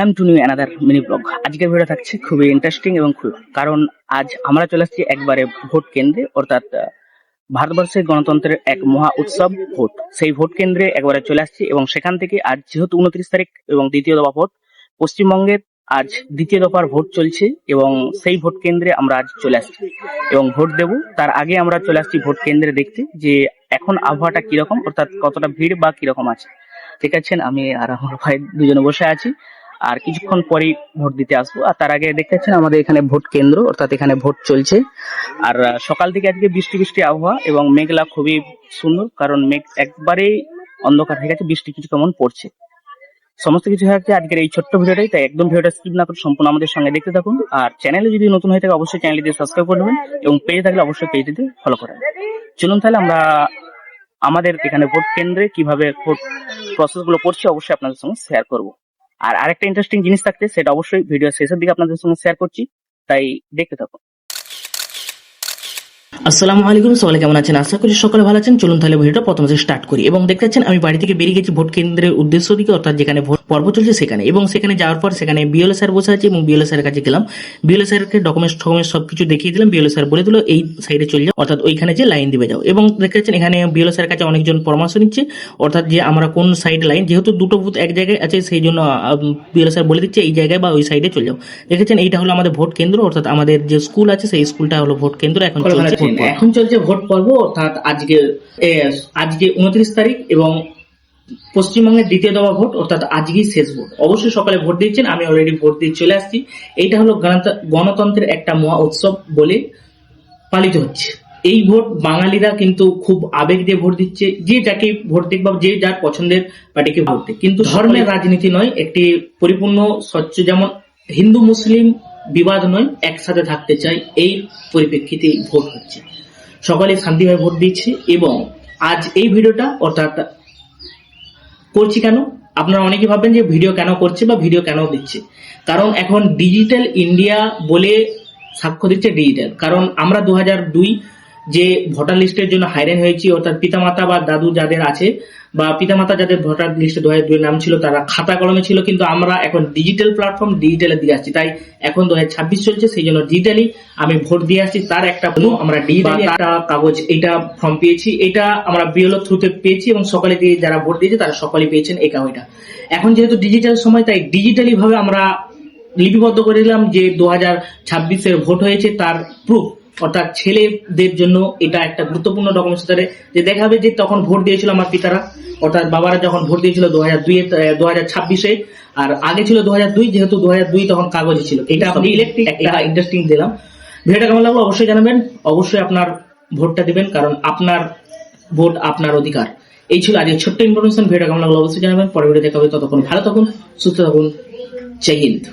Welcome to new another mini blog. আজকের video থাকছে খুবই ইন্টারেস্টিং এবং কারণ আজ আমরা চলে আসছি একবারে ভোট কেন্দ্রে, অর্থাৎ ভারতবর্ষের গণতন্ত্রের এক মহা উৎসব ভোট। সেই ভোট কেন্দ্রে একবারে চলে আসছি এবং সেখান থেকে আজ যেহেতু 29 তারিখ এবং দ্বিতীয় দফা ভোট, পশ্চিমবঙ্গের আজ দ্বিতীয় দফার ভোট চলছে এবং সেই ভোট কেন্দ্রে আমরা আজ চলে আসছি এবং ভোট দেব। তার আগে আমরা চলে আসছি ভোট কেন্দ্রে দেখতে যে এখন আবহাওয়াটা কিরকম, অর্থাৎ কতটা ভিড় বা কিরকম আছে। ঠিক আছেন, আমি আর আমার ভাই দুজনে বসে আছি, আর কিছুক্ষণ পরেই ভোট দিতে আসবো। আর তার আগে দেখতে পাচ্ছেন আমাদের এখানে ভোট কেন্দ্র, অর্থাৎ এখানে ভোট চলছে। আর সকাল থেকে আজকে বৃষ্টি বৃষ্টি আবহাওয়া এবং মেঘলা খুবই সুন্দর, কারণ মেঘ একবারেই অন্ধকার হয়ে গেছে, বৃষ্টি কিছু কেমন পড়ছে। সমস্ত কিছু হয়ে যাচ্ছে আজকের এই ছোট্ট ভিডিওটাই, তাই একদম ভিডিওটা স্কিপ না করে সম্পূর্ণ আমাদের সঙ্গে দেখতে থাকুন। আর চ্যানেলে যদি নতুন হয়ে থাকে অবশ্যই চ্যানেলটিতে সাবস্ক্রাইব করে নেবেন এবং পেজে থাকলে অবশ্যই পেজটিতে ফলো করে নেবেন। চলুন তাহলে আমরা আমাদের এখানে ভোট কেন্দ্রে কিভাবে ভোট প্রসেস গুলো করছি অবশ্যই আপনাদের সঙ্গে শেয়ার করব। আর আরেকটা ইন্টারেস্টিং জিনিস থাকছে, সেটা অবশ্যই ভিডিও শেষের দিকে আপনাদের সঙ্গে শেয়ার করছি, তাই দেখতে থাকুন। আসসালামু আলাইকুম, সবাই কেমন আছেন? আশা করি সকলে ভালো আছেন। চলুন তাহলে ভিডিওটা প্রথম থেকে স্টার্ট করি। এবং দেখতে পাচ্ছেন আমি বাড়ি থেকে বেরিয়ে গেছি ভোট কেন্দ্রের উদ্দেশ্য দিকে, অর্থাৎ যেখানে ভোট পর্ব চলছে সেখানে। এবং সেখানে যাওয়ার পর সেখানে বিএলও স্যার বসে আছে এবং বিএলও স্যারের কাছে গেলাম। বিএলও স্যারকে ডকুমেন্টস সবকিছু দেখিয়ে দিলাম। বিএলও স্যার বলে দিল এই সাইডে চলে যাও, অর্থাৎ ওইখানে যে লাইন দিবে যাও। এবং দেখতে পাচ্ছেন এখানে বিএলও স্যারের কাছে অনেকজন পরামর্শ নিচ্ছে, অর্থাৎ যে আমরা কোন সাইড লাইন, যেহেতু দুটো বুথ এক জায়গায় আছে সেই জন্য বিএলও স্যার বলে দিচ্ছে এই জায়গায় বা ওই সাইডে চলে যাও। দেখেছেন এইটা হলো আমাদের ভোট কেন্দ্র, অর্থাৎ আমাদের যে স্কুল আছে সেই স্কুলটা হলো ভোট কেন্দ্র। এখন চলছে ভোট পর্ব, অর্থাৎ আজকে 29 তারিখ এবং পশ্চিমবঙ্গের দ্বিতীয় দফা ভোট, অর্থাৎ আজকেই শেষ ভোট। অবশ্যই সকালে ভোট দিচ্ছেন, আমি অলরেডি ভোট দিয়ে চলে আসছি। এইটা হলো গণতন্ত্রের একটা মহা উৎসব বলে পালিত হচ্ছে। এই ভোট বাঙালিরা কিন্তু খুব আবেগ দিয়ে ভোট দিচ্ছে, যে যাকে ভোট দিক বা যে যার পছন্দের পার্টিকে ভোট দিক, কিন্তু ধর্মের রাজনীতি নয়, একটি পরিপূর্ণ স্বচ্ছ, যেমন হিন্দু মুসলিম বিবাদ নয়, একসাথে থাকতে চাই, এই পরিপ্রেক্ষিতে ভোট হচ্ছে। সকলে শান্তিভাবে ভোট দিচ্ছে। এবং আজ এই ভিডিওটা অর্থাৎ করছি কেন, আপনারা অনেকে ভাববেন যে ভিডিও কেন করছে বা ভিডিও কেন দিচ্ছে। কারণ এখন ডিজিটাল ইন্ডিয়া বলে সাক্ষ্য দিচ্ছে ডিজিটাল। কারণ আমরা 2002 যে ভোটার লিস্টের জন্য হাইরান হয়েছি, অর্থাৎ পিতামাতা বা দাদু যাদের আছে বা পিতামাতা যাদের ভোটার লিস্টে 2002 নাম ছিল তারা খাতা কলমে ছিল, কিন্তু আমরা এখন ডিজিটাল প্ল্যাটফর্ম ডিজিটালে দিয়ে আসছি। তাই এখন 2026 চলছে, সেই জন্য ডিজিটালি আমি ভোট দিয়ে আসছি। তার একটা আমরা ডিজিটালি একটা কাগজ, এটা ফর্ম পেয়েছি, এটা আমরা বিএলও থ্রুতে পেয়েছি এবং সকালে দিয়ে যারা ভোট দিয়েছে তারা সকলে পেয়েছেন এই কাগজটা। এখন যেহেতু ডিজিটাল সময়, তাই ডিজিটালি ভাবে আমরা লিপিবদ্ধ করে দিলাম যে 2026-এর ভোট হয়েছে তার প্রুফ, অর্থাৎ ছেলেদের জন্য এটা একটা গুরুত্বপূর্ণ ডকুমেন্টস হিসেবে যে দেখাবে যে তখন ভোট দিয়েছিল আমার পিতারা, অর্থাৎ বাবারা যখন ভোট দিয়েছিল 2026-এ, আর আগে ছিল 2002, যেহেতু 2002 তখন কাগজে ছিল। এটা আপনি ইলেকট্রিক একটা ইন্টারেস্টিং দিলাম। ভিডিওটা কেমন লাগলো অবশ্যই জানাবেন, অবশ্যই আপনার ভোটটা দিবেন, কারণ আপনার ভোট আপনার অধিকার। এই ছিল আজকের ছোট্ট ইনফরমেশন। ভিডিওটা কেমন লাগলো অবশ্যই জানাবেন। পরে ভিডিও দেখা হবে, ততক্ষণ ভালো থাকুন, সুস্থ থাকুন, জয় হিন্দ।